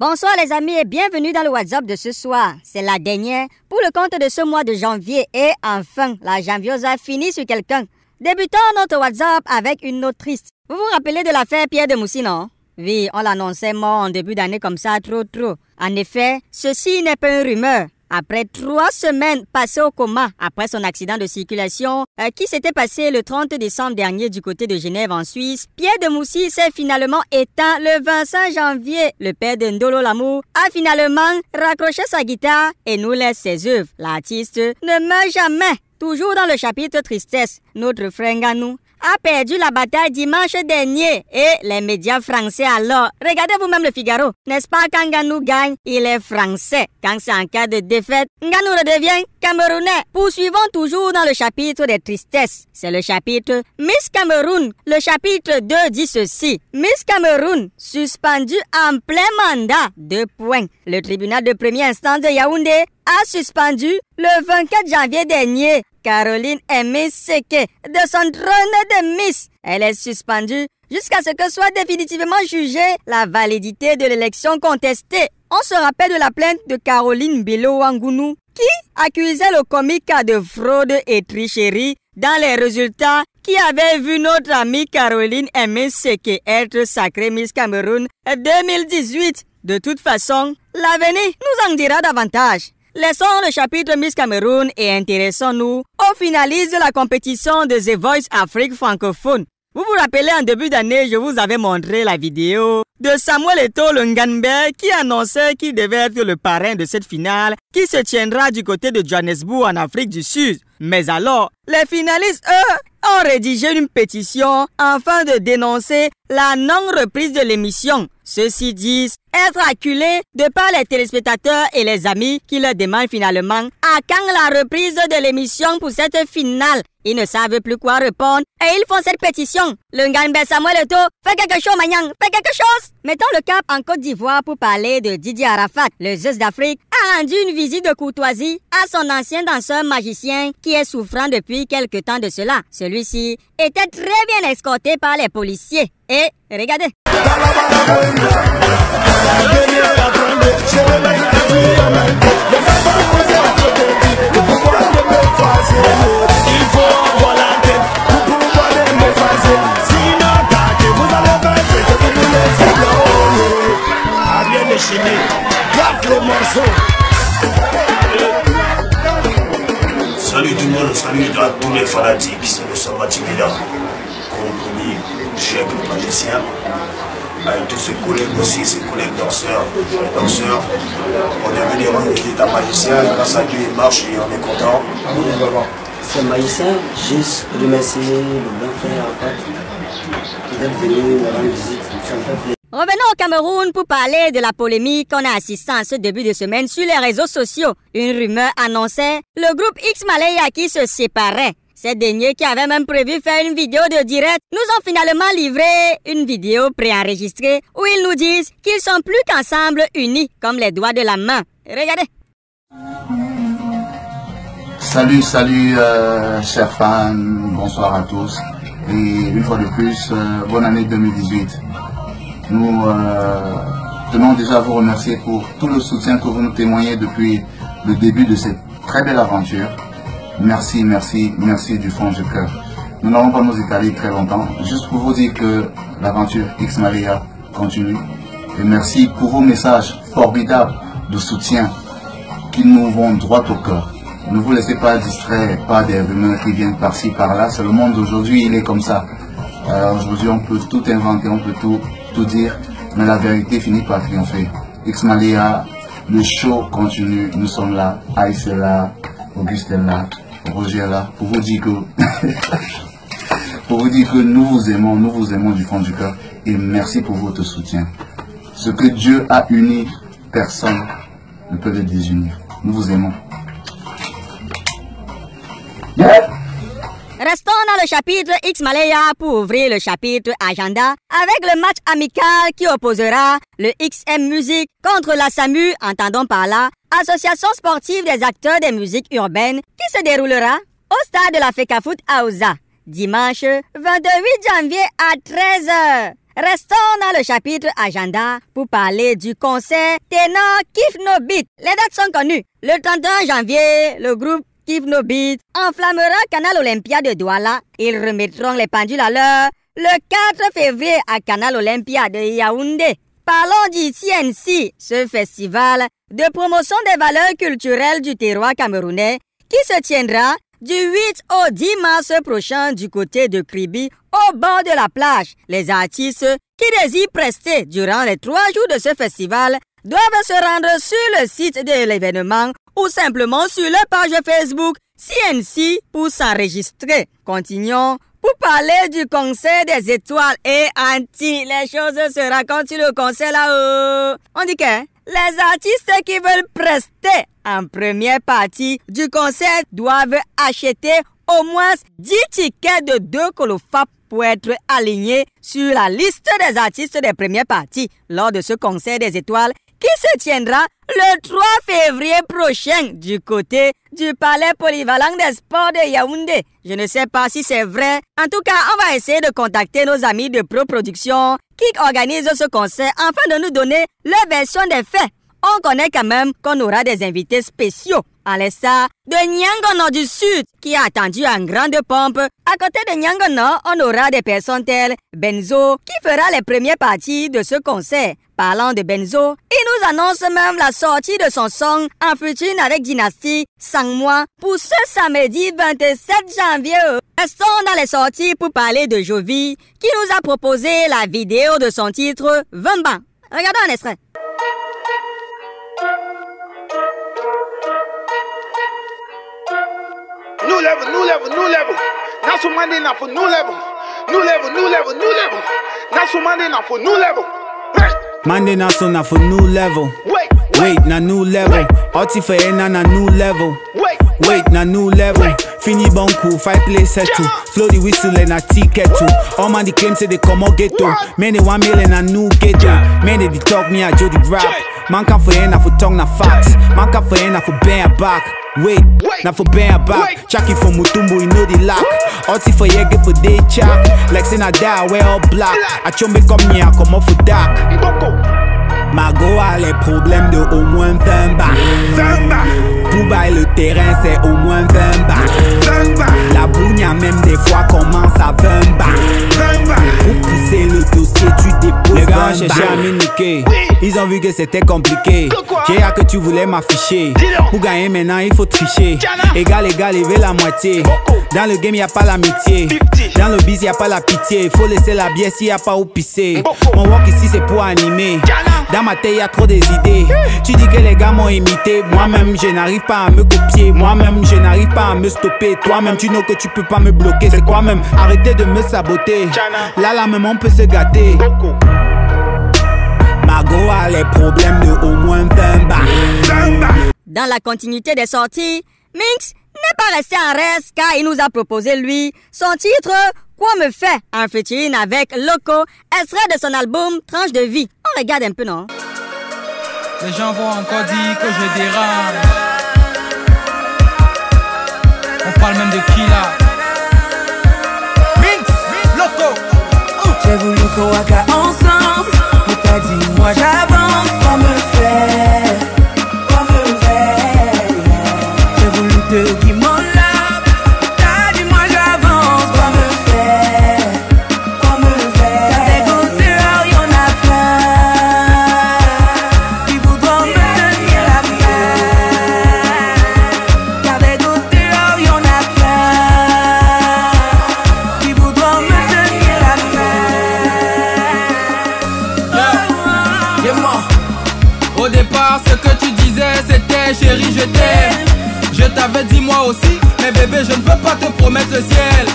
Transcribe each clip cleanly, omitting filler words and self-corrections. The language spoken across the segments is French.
Bonsoir les amis et bienvenue dans le WhatsApp de ce soir. C'est la dernière pour le compte de ce mois de janvier et enfin, la janviosa finit sur quelqu'un. Débutons notre WhatsApp avec une note triste. Vous vous rappelez de l'affaire Pierre de Moussi, non? Oui, on l'annonçait mort en début d'année comme ça, trop. En effet, ceci n'est pas une rumeur. Après 3 semaines passées au coma après son accident de circulation qui s'était passé le 30 décembre dernier du côté de Genève en Suisse, Pierre de Moussi s'est finalement éteint le 25 janvier. Le père de Ndolo Lamour a finalement raccroché sa guitare et nous laisse ses œuvres. L'artiste ne meurt jamais. Toujours dans le chapitre tristesse, notre frère Nganou a perdu la bataille dimanche dernier et les médias français alors. Regardez vous-même le Figaro. N'est-ce pas quand Nganou gagne, il est français. Quand c'est en cas de défaite, Nganou redevient camerounais. Poursuivons toujours dans le chapitre des tristesses. C'est le chapitre Miss Cameroun. Le chapitre 2 dit ceci. Miss Cameroun, suspendue en plein mandat. 2 points. Le tribunal de première instance de Yaoundé a suspendu le 24 janvier dernier Caroline Aimé Seke de son trône de Miss. Elle est suspendue jusqu'à ce que soit définitivement jugée la validité de l'élection contestée. On se rappelle de la plainte de Caroline Bilo-Wangounou qui accusait le comique de fraude et tricherie dans les résultats qui avaient vu notre amie Caroline Aimé Seke être sacrée Miss Cameroun 2018. De toute façon, l'avenir nous en dira davantage. Laissons le chapitre Miss Cameroun et intéressons-nous aux finalistes de la compétition de The Voice Afrique francophone. Vous vous rappelez, en début d'année, je vous avais montré la vidéo de Samuel Eto'o le Nganbe qui annonçait qu'il devait être le parrain de cette finale qui se tiendra du côté de Johannesburg en Afrique du Sud. Mais alors, les finalistes, eux, ont rédigé une pétition afin de dénoncer la non-reprise de l'émission. Ceux-ci disent être acculés de par les téléspectateurs et les amis qui leur demandent finalement à quand la reprise de l'émission pour cette finale. Ils ne savent plus quoi répondre et ils font cette pétition. Le Nganbe Samuel Eto'o, fais quelque chose, Magnang, fais quelque chose. Mettons le cap en Côte d'Ivoire pour parler de Didier Arafat. Le Zeus d'Afrique a rendu une visite de courtoisie à son ancien danseur magicien qui est souffrant depuis quelque temps de cela. Celui-ci était très bien escorté par les policiers. Et regardez. Salut tout le monde, salut à tous les fanatiques, c'est le Sabati Mila, compromis, chef le magicien, avec tous ses collègues aussi, ses collègues danseurs, les danseurs. On est venu rendre visite à magicien, grâce à lui il marche et on est content. C'est magicien, juste remercier le grand frère Arafat d'être venu me rendre visite, ça me fait plaisir. Revenons au Cameroun pour parler de la polémique qu'on a assistée en ce début de semaine sur les réseaux sociaux. Une rumeur annonçait le groupe X Malaya qui se séparait. Ces derniers qui avaient même prévu faire une vidéo de direct nous ont finalement livré une vidéo préenregistrée où ils nous disent qu'ils sont plus qu'ensemble unis comme les doigts de la main. Regardez. Salut, chers fans, bonsoir à tous. Et une fois de plus, bonne année 2018. Nous tenons déjà à vous remercier pour tout le soutien que vous nous témoignez depuis le début de cette très belle aventure. Merci du fond du cœur. Nous n'allons pas nous étaler très longtemps, juste pour vous dire que l'aventure X Malaya continue. Et merci pour vos messages formidables de soutien qui nous vont droit au cœur. Ne vous laissez pas distraire par des rumeurs qui viennent par-ci, par-là. C'est le monde d'aujourd'hui, il est comme ça. Aujourd'hui, on peut tout inventer, on peut tout dire, mais la vérité finit par triompher. X Malaya, le show continue, nous sommes là, Aïs est là, Auguste est là, Roger est là, pour vous dire que nous vous aimons du fond du cœur et merci pour votre soutien. Ce que Dieu a uni, personne ne peut le désunir. Nous vous aimons. Yeah. Restons dans le chapitre X Malaya pour ouvrir le chapitre Agenda avec le match amical qui opposera le XM Music contre la SAMU, entendons par là, Association sportive des acteurs des musiques urbaines qui se déroulera au stade de la FECAFOOT à Ouza, dimanche 28 janvier à 13h. Restons dans le chapitre agenda pour parler du concert Ténor Kiff No Beat. Les dates sont connues. Le 31 janvier, le groupe Kiff No Beat enflammera Canal Olympia de Douala. Ils remettront les pendules à l'heure le 4 février à Canal Olympia de Yaoundé. Parlons du CNC, ce festival de promotion des valeurs culturelles du terroir camerounais qui se tiendra du 8 au 10 mars prochain du côté de Kribi, au bord de la plage. Les artistes qui désirent prester durant les 3 jours de ce festival doivent se rendre sur le site de l'événement ou simplement sur la page Facebook CNC pour s'enregistrer. Continuons pour parler du concert des étoiles et anti. Les choses se racontent sur le concert là-haut. On dit que les artistes qui veulent prester en première partie du concert doivent acheter au moins 10 tickets de 2 colofap pour être alignés sur la liste des artistes des premières parties lors de ce concert des étoiles qui se tiendra le 3 février prochain du côté du Palais Polyvalent des Sports de Yaoundé. Je ne sais pas si c'est vrai. En tout cas, on va essayer de contacter nos amis de Pro Production qui organisent ce concert afin de nous donner leur version des faits. On connaît quand même qu'on aura des invités spéciaux. À l'instar de Nyangono du Sud qui a attendu en grande pompe. À côté de Nyangono, on aura des personnes telles Benzo qui fera les premières parties de ce concert. Parlant de Benzo, il nous annonce même la sortie de son son en featuring avec Dynasty Sangmoi pour ce samedi 27 janvier. Restons dans les sorties pour parler de Jovi qui nous a proposé la vidéo de son titre Vemba. Regardons un extrait. New level, new level, new level. Now somebody now for new level. New level, new level, new level. Now somebody now for new level. Hey. Monday now so now for new level. Wait, na new level. Oti for na new level. Wait, na new level. Fini banku, 5 place settle. Flow the whistle and a ticket too. All man the claim say they come out ghetto. Man they 1 million a new ghetto. Man they talk me a Jody rap. Man can for na for tongue na facts. Man can for na for bend back. Wait, na for bend back. Chucky for Mutumbu, you know the lack. Oti for yege for day chak. Like say na die wear all black. A chombe come here, come off for dark. Margot a les problèmes de au moins 20 bars. Pour bailler le terrain c'est au moins 20 bars. La bougna même des fois commence à 20 bars. Pour pousser le dossier tu déposes. Les gars cherchaient à m'iniquer. Ils ont vu que c'était compliqué. J'ai hâte que tu voulais m'afficher. Pour gagner maintenant il faut tricher. Égal, lever la moitié. Dans le game y'a pas l'amitié. Dans le biz y'a pas la pitié. Faut laisser la bière s'il y a pas où pisser. Mon walk ici c'est pour animer. Dans ma tête y'a trop des idées. Tu dis que les gars m'ont imité. Moi-même je n'arrive pas à me copier. Moi-même je n'arrive pas à me stopper. Toi-même tu sais que tu peux pas me bloquer. C'est quoi même? Arrêtez de me saboter. Là même on peut se gâter. Margot a les problèmes de au moins 20 bars. Dans la continuité des sorties, Minx n'est pas resté en reste car il nous a proposé lui son titre Quoi me fait en featuring avec Loco, extrait de son album Tranche de vie. On regarde un peu, non? Les gens vont encore dire que je dérange. On parle même de qui là? Minx, Loco. J'ai voulu qu'on waka ensemble. Mais t'as dit moi j'avance. Quoi me fait? Quoi me fait? J'ai voulu te dire mon love. T'as dit moi j'avance. Quoi me fait? Quoi me fait? T'as des goutteurs, y'en a plein qui voudront me tenir la main. T'as des goutteurs, y'en a plein qui voudront me tenir la main. Au départ, ce que tu disais, c'était chérie, je t'aime. Je t'avais dit moi aussi, mais bébé, je ne veux pas te promettre le ciel.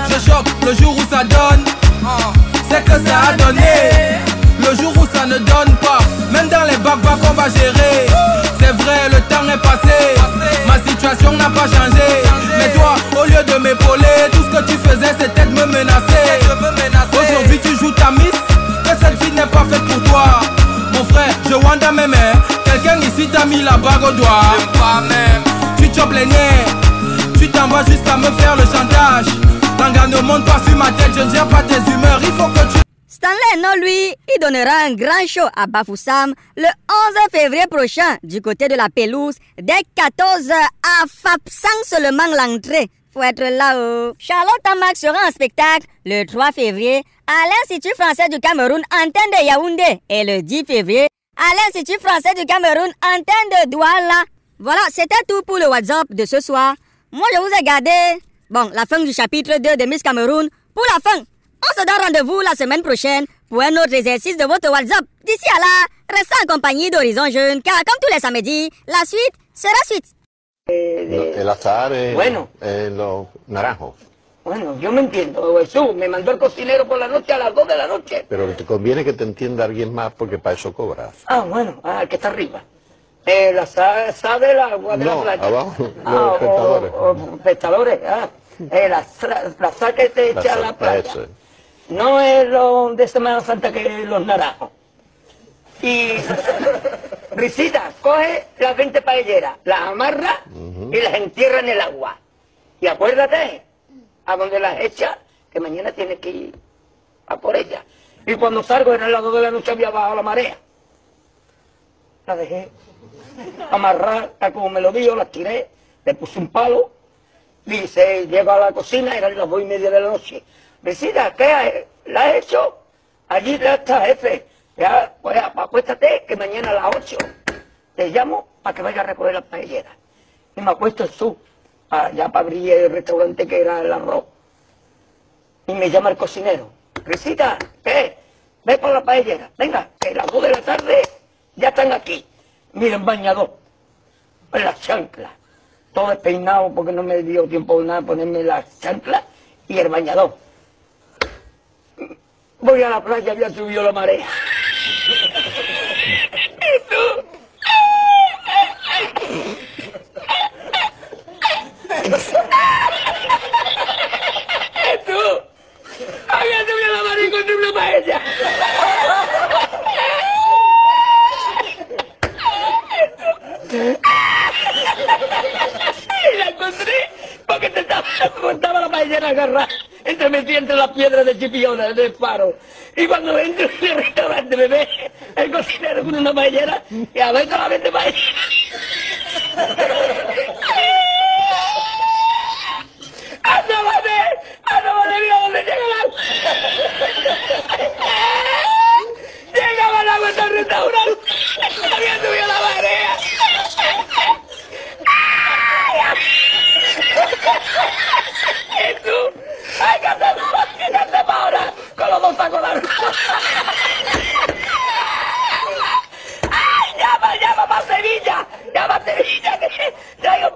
Je choque le jour où ça donne, c'est que ça a donné. Le jour où ça ne donne pas, même dans les bacs on va gérer. C'est vrai, le temps est passé, ma situation n'a pas changé. Mais toi, au lieu de m'épauler, tout ce que tu faisais, c'était de me menacer. Aujourd'hui, tu joues ta miss, que cette vie n'est pas faite pour toi. Mon frère, je vois dans mes mains, quelqu'un ici t'a mis la bague au doigt. Pas même. Tu chopes les nerfs, tu t'envoies jusqu'à me faire le chantage. Tanga ne monte pas sur ma tête, je ne gère pas tes humeurs, il faut que tu... Stanley, non, lui, il donnera un grand show à Bafoussam le 11 février prochain du côté de la pelouse dès 14h à Fapsang seulement l'entrée. Faut être là-haut. Charlotte Amac sera en spectacle le 3 février à l'Institut français du Cameroun, antenne de Yaoundé, et le 10 février à l'Institut français du Cameroun, antenne de Douala. Voilà, c'était tout pour le WhatsApp de ce soir. Moi, je vous ai gardé, la fin du chapitre 2 de Miss Cameroun pour la fin. On se donne rendez-vous la semaine prochaine pour un autre exercice de votre WhatsApp. D'ici à là, restez en compagnie d'Horizon Jeune, car comme tous les samedis, la suite sera suite. El azahar bueno. Los naranjos. Bueno, yo me entiendo. Jesús me mandó el cocinero por la noche a las 2 de la noche. Pero te conviene que te entienda alguien más porque para eso cobras. Ah, bueno, el que está arriba. La sal del agua de la playa. Abajo, los pescadores. Pescadores, la sal que te echa a la playa. Eso. No es lo de Semana Santa que los naranjos. Y Risita, coge las 20 paelleras, las amarra y las entierra en el agua. Y acuérdate, a donde las echa, que mañana tienes que ir a por ellas. Y cuando salgo en el lado de la noche había bajado la marea. La dejé amarrar, como me lo dio, las tiré, le puse un palo, dice, llego a la cocina, eran las 2:30 de la noche. Risita, ¿qué la has hecho? Allí ya está, jefe. Ya, pues acuéstate que mañana a las 8 te llamo para que vaya a recoger las paelleras. Y me acuesto en su, allá para abrir el restaurante que era el arroz. Y me llama el cocinero. Risita, ¿qué? Ve por la paellera. Venga, que a las 2 de la tarde ya están aquí. Miren, bañador, en las chanclas. Todo despeinado porque no me dio tiempo de nada ponerme las chanclas y el bañador. Voy a la playa, ya subió la marea. ¿Y tú? ¿Y tú? Había subido la marea y encontré una paella. Y la encontré porque estaba la paellera agarrada entre las piedras de Chipiona, del faro. Y cuando entro en el restaurante me ve el cocinero con una paellera y a ver solamente paellera. ¡Asómate, mira dónde llega el agua! Llegaba el agua hasta el restaurante, había subido la marea. ¿Y tú? ¡Ay, qué hacemos ahora! Con los dos sacos de arroz. ¡Ay, llama para Sevilla! ¡Llama a Sevilla! Que traigo